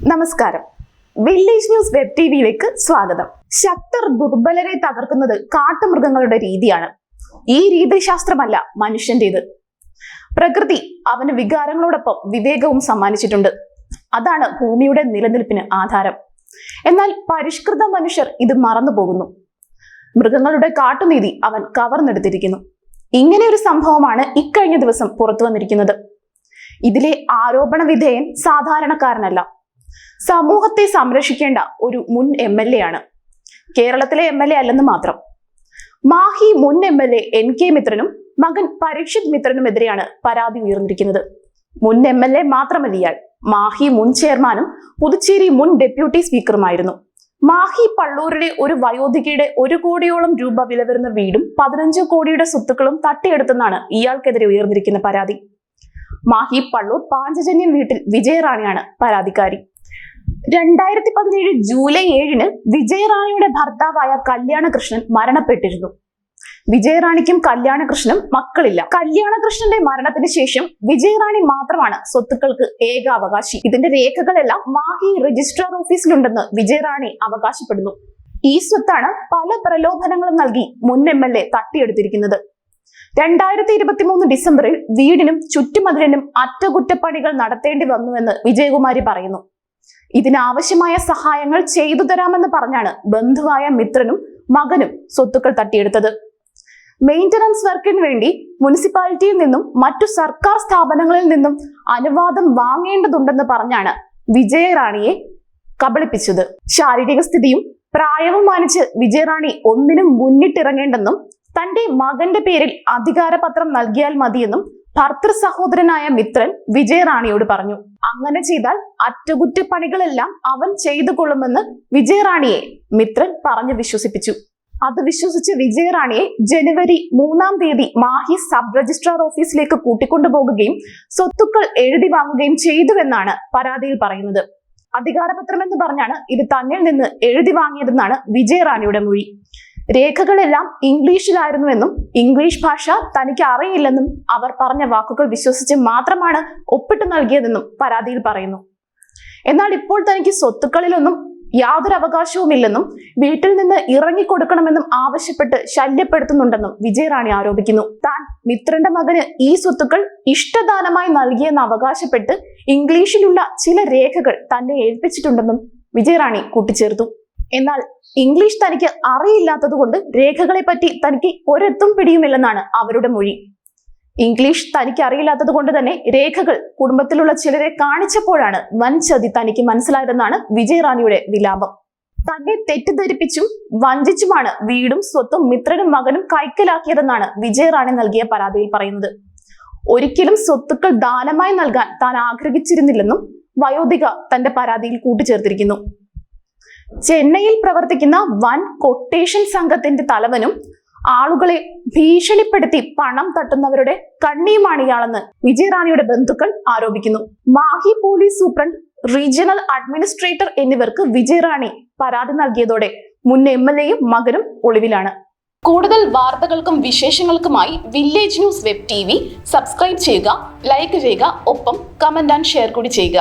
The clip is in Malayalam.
നമസ്കാരം. വില്ലേജ് ന്യൂസ് വെബ് ടിവിയിലേക്ക് സ്വാഗതം. ശക്തർ ദുർബലരെ തകർക്കുന്നത് കാട്ടുമൃഗങ്ങളുടെ രീതിയാണ്. ഈ രീതിശാസ്ത്രമല്ല മനുഷ്യന്റേത്. പ്രകൃതി അവന് വികാരങ്ങളോടൊപ്പം വിവേകവും സമ്മാനിച്ചിട്ടുണ്ട്. അതാണ് ഭൂമിയുടെ നിലനിൽപ്പിന് ആധാരം. എന്നാൽ പരിഷ്കൃത മനുഷ്യർ ഇത് മറന്നുപോകുന്നു. മൃഗങ്ങളുടെ കാട്ടുനീതി അവൻ കവർന്നെടുത്തിരിക്കുന്നു. ഇങ്ങനെ ഒരു സംഭവമാണ് ഇക്കഴിഞ്ഞ ദിവസം പുറത്തു വന്നിരിക്കുന്നത്. ഇതിലെ ആരോപണ വിധേയൻ സാധാരണക്കാരനല്ല, സമൂഹത്തെ സംരക്ഷിക്കേണ്ട ഒരു മുൻ MLA ആണ്. കേരളത്തിലെ MLA അല്ലെന്ന് മാത്രം. മാഹി മുൻ MLA NK മിത്രനും മകൻ പരീക്ഷിത് മിത്രനുമെതിരെയാണ് പരാതി ഉയർന്നിരിക്കുന്നത്. മുൻ MLA മാത്രമല്ല ഇയാൾ, മാഹി മുൻ ചെയർമാനും പുതുച്ചേരി മുൻ ഡെപ്യൂട്ടി സ്പീക്കറുമായിരുന്നു. മാഹി പള്ളൂരിലെ ഒരു വയോധികയുടെ 1 കോടിയോളം രൂപ വില വരുന്ന വീടും 15 കോടിയുടെ സ്വത്തുക്കളും തട്ടിയെടുത്തെന്നാണ് ഇയാൾക്കെതിരെ ഉയർന്നിരിക്കുന്ന പരാതി. മാഹി പള്ളൂർ പാഞ്ചജന്യം വീട്ടിൽ വിജയറാണിയാണ് പരാതിക്കാരി. 2017 ജൂലൈ 7 വിജയറാണിയുടെ ഭർത്താവായ കല്യാണകൃഷ്ണൻ മരണപ്പെട്ടിരുന്നു. വിജയറാണിക്കും കല്യാണകൃഷ്ണനും മക്കളില്ല. കല്യാണകൃഷ്ണന്റെ മരണത്തിന് ശേഷം വിജയറാണി മാത്രമാണ് സ്വത്തുക്കൾക്ക് ഏക അവകാശി. ഇതിന്റെ രേഖകളെല്ലാം മാഹി രജിസ്ട്രാർ ഓഫീസിലുണ്ടെന്ന് വിജയറാണി അവകാശപ്പെടുന്നു. ഈ സ്വത്താണ് പല പ്രലോഭനങ്ങളും നൽകി മുൻ MLA തട്ടിയെടുത്തിരിക്കുന്നത്. 2023 ഡിസംബറിൽ വീടിനും ചുറ്റുമതിലിനും അറ്റകുറ്റപ്പണികൾ നടത്തേണ്ടി വന്നുവെന്ന് വിജയകുമാരി പറയുന്നു. ഇതിനാവശ്യമായ സഹായങ്ങൾ ചെയ്തു തരാമെന്ന് പറഞ്ഞാണ് ബന്ധുവായ മിത്രനും മകനും സ്വത്തുക്കൾ തട്ടിയെടുത്തത്. മെയിന്റനൻസ് വർക്കിന് വേണ്ടി മുനിസിപ്പാലിറ്റിയിൽ നിന്നും മറ്റു സർക്കാർ സ്ഥാപനങ്ങളിൽ നിന്നും അനുവാദം വാങ്ങേണ്ടതുണ്ടെന്ന് പറഞ്ഞാണ് വിജയറാണിയെ കബളിപ്പിച്ചത്. ശാരീരിക സ്ഥിതിയും പ്രായവും മാനിച്ച് വിജയറാണി ഒന്നിനും മുന്നിട്ടിറങ്ങേണ്ടെന്നും തന്റെ മകന്റെ പേരിൽ അധികാരപത്രം നൽകിയാൽ മതിയെന്നും ഭർത്തൃ സഹോദരനായ മിത്രൻ വിജയറാണിയോട് പറഞ്ഞു. അങ്ങനെ ചെയ്താൽ അറ്റകുറ്റപ്പണികളെല്ലാം അവൻ ചെയ്തു കൊള്ളുമെന്ന് വിജയറാണിയെ മിത്രൻ പറഞ്ഞു വിശ്വസിപ്പിച്ചു. അത് വിശ്വസിച്ച് വിജയറാണിയെ ജനുവരി 3 മാഹി സബ് രജിസ്ട്രാർ ഓഫീസിലേക്ക് കൂട്ടിക്കൊണ്ടുപോകുകയും സ്വത്തുക്കൾ എഴുതി വാങ്ങുകയും ചെയ്തുവെന്നാണ് പരാതിയിൽ പറയുന്നത്. അധികാരപത്രം എന്ന് പറഞ്ഞാണ് ഇത് തന്നിൽ നിന്ന് എഴുതി വാങ്ങിയതെന്നാണ് വിജയറാണിയുടെ മൊഴി. രേഖകളെല്ലാം ഇംഗ്ലീഷിലായിരുന്നുവെന്നും ഇംഗ്ലീഷ് ഭാഷ തനിക്ക് അറിയില്ലെന്നും അവർ പറഞ്ഞ വാക്കുകൾ വിശ്വസിച്ച് മാത്രമാണ് ഒപ്പിട്ട് നൽകിയതെന്നും പരാതിയിൽ പറയുന്നു. എന്നാൽ ഇപ്പോൾ തനിക്ക് സ്വത്തുക്കളിലൊന്നും യാതൊരു അവകാശവുമില്ലെന്നും വീട്ടിൽ നിന്ന് ഇറങ്ങിക്കൊടുക്കണമെന്നും ആവശ്യപ്പെട്ട് ശല്യപ്പെടുത്തുന്നുണ്ടെന്നും വിജയറാണി ആരോപിക്കുന്നു. താൻ മിത്രന്റെ മകന് ഈ സ്വത്തുക്കൾ ഇഷ്ടദാനമായി നൽകിയെന്ന് അവകാശപ്പെട്ട് ഇംഗ്ലീഷിലുള്ള ചില രേഖകൾ തന്നെ ഏൽപ്പിച്ചിട്ടുണ്ടെന്നും വിജയറാണി കൂട്ടിച്ചേർത്തു. എന്നാൽ ഇംഗ്ലീഷ് തനിക്ക് അറിയില്ലാത്തത് കൊണ്ട് രേഖകളെ പറ്റി തനിക്ക് ഒരെത്തും പിടിയുമില്ലെന്നാണ് അവരുടെ മൊഴി. ഇംഗ്ലീഷ് തനിക്ക് അറിയില്ലാത്തത് കൊണ്ട് തന്നെ രേഖകൾ കുടുംബത്തിലുള്ള ചിലരെ കാണിച്ചപ്പോഴാണ് വൻ ചതി തനിക്ക് മനസ്സിലായതെന്നാണ് വിജയറാണിയുടെ വിലാപം. തന്നെ തെറ്റിദ്ധരിപ്പിച്ചും വഞ്ചിച്ചുമാണ് വീടും സ്വത്തും മിത്രനും മകനും കൈക്കലാക്കിയതെന്നാണ് വിജയറാണി നൽകിയ പരാതിയിൽ പറയുന്നത്. ഒരിക്കലും സ്വത്തുക്കൾ ദാനമായി നൽകാൻ താൻ ആഗ്രഹിച്ചിരുന്നില്ലെന്നും വയോധിക തന്റെ പരാതിയിൽ കൂട്ടിച്ചേർത്തിരിക്കുന്നു. ചെന്നൈയിൽ പ്രവർത്തിക്കുന്ന വൻ കൊട്ടേഷൻ സംഘത്തിന്റെ തലവനും ആളുകളെ ഭീഷണിപ്പെടുത്തി പണം തട്ടുന്നവരുടെ കണ്ണിയുമാണ് ഇയാളെന്ന് വിജയറാണിയുടെ ബന്ധുക്കൾ ആരോപിക്കുന്നു. Mahe police superintendent, regional administrator എന്നിവർക്ക് വിജയറാണി പരാതി നൽകിയതോടെ മുൻ MLAയും മകനും ഒളിവിലാണ്. കൂടുതൽ വാർത്തകൾക്കും വിശേഷങ്ങൾക്കുമായി village news web TV subscribe ചെയ്യുക, ലൈക്ക് ചെയ്യുക, ഒപ്പം കമന്റ് ആൻഡ് ഷെയർ കൂടി ചെയ്യുക.